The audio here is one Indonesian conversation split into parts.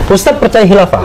Ustadz percaya khilafah.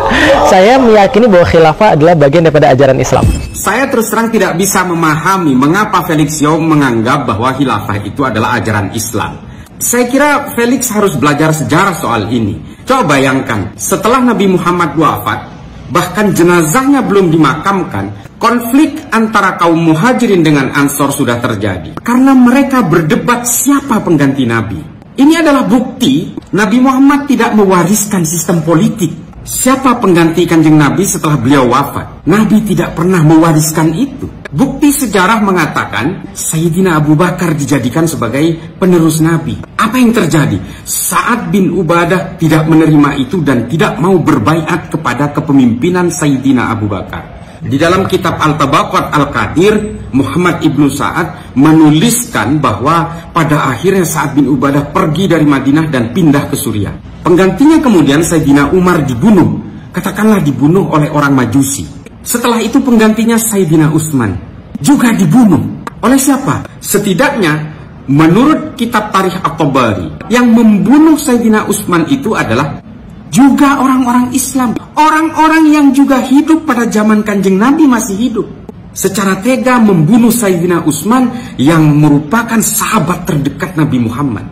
Saya meyakini bahwa khilafah adalah bagian daripada ajaran Islam. Saya terus terang tidak bisa memahami mengapa Felix Young menganggap bahwa khilafah itu adalah ajaran Islam. Saya kira Felix harus belajar sejarah soal ini. Coba bayangkan, setelah Nabi Muhammad wafat, bahkan jenazahnya belum dimakamkan, konflik antara kaum muhajirin dengan ansor sudah terjadi. Karena mereka berdebat siapa pengganti Nabi. Ini adalah bukti Nabi Muhammad tidak mewariskan sistem politik. Siapa pengganti Kanjeng Nabi setelah beliau wafat? Nabi tidak pernah mewariskan itu. Bukti sejarah mengatakan Sayyidina Abu Bakar dijadikan sebagai penerus Nabi. Apa yang terjadi? Sa'ad bin Ubadah tidak menerima itu dan tidak mau berbaiat kepada kepemimpinan Sayyidina Abu Bakar. Di dalam kitab Al-Tabaqat Al-Qadir, Muhammad ibnu Sa'ad menuliskan bahwa pada akhirnya Sa'ad bin Ubadah pergi dari Madinah dan pindah ke Suriah. Penggantinya kemudian Sayyidina Umar dibunuh, katakanlah dibunuh oleh orang Majusi. Setelah itu penggantinya Sayyidina Utsman juga dibunuh. Oleh siapa? Setidaknya menurut kitab Tarikh At-Tabari, yang membunuh Sayyidina Utsman itu adalah juga orang-orang Islam, orang-orang yang juga hidup pada zaman Kanjeng Nabi masih hidup. Secara tega membunuh Sayyidina Utsman yang merupakan sahabat terdekat Nabi Muhammad.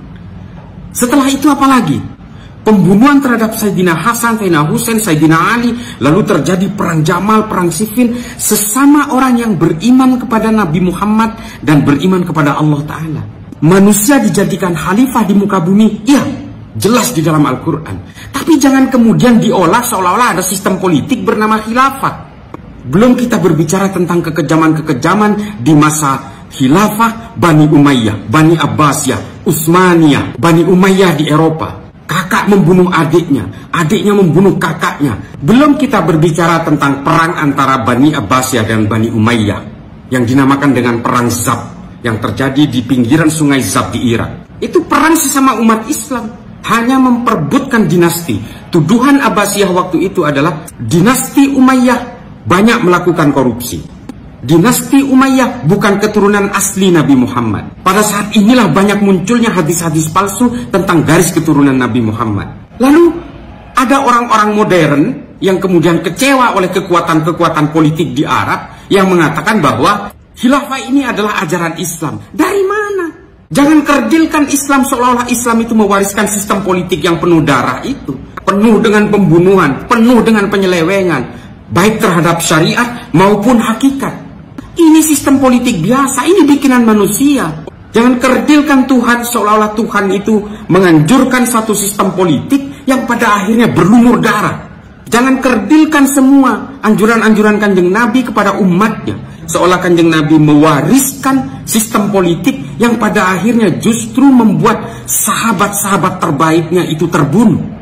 Setelah itu apa lagi? Pembunuhan terhadap Sayyidina Hasan, Sayyidina Husain, Sayyidina Ali. Lalu terjadi perang Jamal, perang Siffin. Sesama orang yang beriman kepada Nabi Muhammad dan beriman kepada Allah Ta'ala. Manusia dijadikan khalifah di muka bumi, iya, jelas di dalam Al-Quran. Tapi jangan kemudian diolah seolah-olah ada sistem politik bernama khilafah. Belum kita berbicara tentang kekejaman-kekejaman di masa khilafah Bani Umayyah, Bani Abbasiyah, Utsmaniyah, Bani Umayyah di Eropa. Kakak membunuh adiknya, adiknya membunuh kakaknya. Belum kita berbicara tentang perang antara Bani Abbasiyah dan Bani Umayyah yang dinamakan dengan perang Zab, yang terjadi di pinggiran sungai Zab di Irak. Itu perang sesama umat Islam, hanya memperebutkan dinasti. Tuduhan Abbasiyah waktu itu adalah dinasti Umayyah banyak melakukan korupsi. Dinasti Umayyah bukan keturunan asli Nabi Muhammad. Pada saat inilah banyak munculnya hadis-hadis palsu tentang garis keturunan Nabi Muhammad. Lalu ada orang-orang modern yang kemudian kecewa oleh kekuatan-kekuatan politik di Arab yang mengatakan bahwa khilafah ini adalah ajaran Islam. Dari mana? Jangan kerdilkan Islam seolah-olah Islam itu mewariskan sistem politik yang penuh darah itu. Penuh dengan pembunuhan, penuh dengan penyelewengan, baik terhadap syariat maupun hakikat. Ini sistem politik biasa, ini bikinan manusia. Jangan kerdilkan Tuhan seolah-olah Tuhan itu menganjurkan satu sistem politik yang pada akhirnya berlumur darah. Jangan kerdilkan semua anjuran-anjuran Kanjeng Nabi kepada umatnya, seolah Kanjeng Nabi mewariskan sistem politik yang pada akhirnya justru membuat sahabat-sahabat terbaiknya itu terbunuh.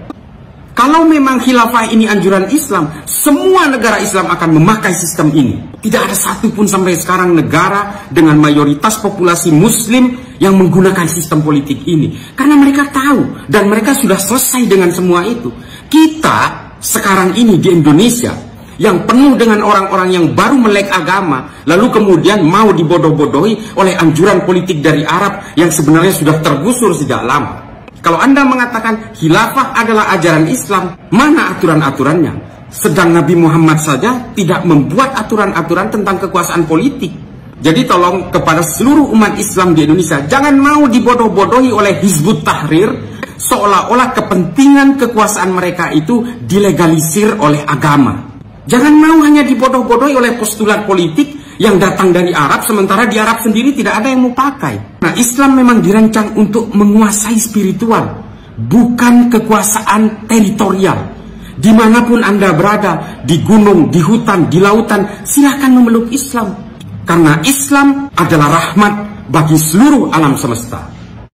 Kalau memang khilafah ini anjuran Islam, semua negara Islam akan memakai sistem ini. Tidak ada satupun sampai sekarang negara dengan mayoritas populasi muslim yang menggunakan sistem politik ini. Karena mereka tahu dan mereka sudah selesai dengan semua itu. Kita sekarang ini di Indonesia yang penuh dengan orang-orang yang baru melek agama, lalu kemudian mau dibodoh-bodohi oleh anjuran politik dari Arab yang sebenarnya sudah tergusur sejak lama. Kalau Anda mengatakan khilafah adalah ajaran Islam, mana aturan-aturannya? Sedang Nabi Muhammad saja tidak membuat aturan-aturan tentang kekuasaan politik. Jadi tolong kepada seluruh umat Islam di Indonesia, jangan mau dibodoh-bodohi oleh Hizbut Tahrir, seolah-olah kepentingan kekuasaan mereka itu dilegalisir oleh agama. Jangan mau hanya dibodoh-bodohi oleh postulat politik yang datang dari Arab, sementara di Arab sendiri tidak ada yang mau pakai. Nah, Islam memang dirancang untuk menguasai spiritual, bukan kekuasaan teritorial. Dimanapun Anda berada, di gunung, di hutan, di lautan, silakan memeluk Islam. Karena Islam adalah rahmat bagi seluruh alam semesta.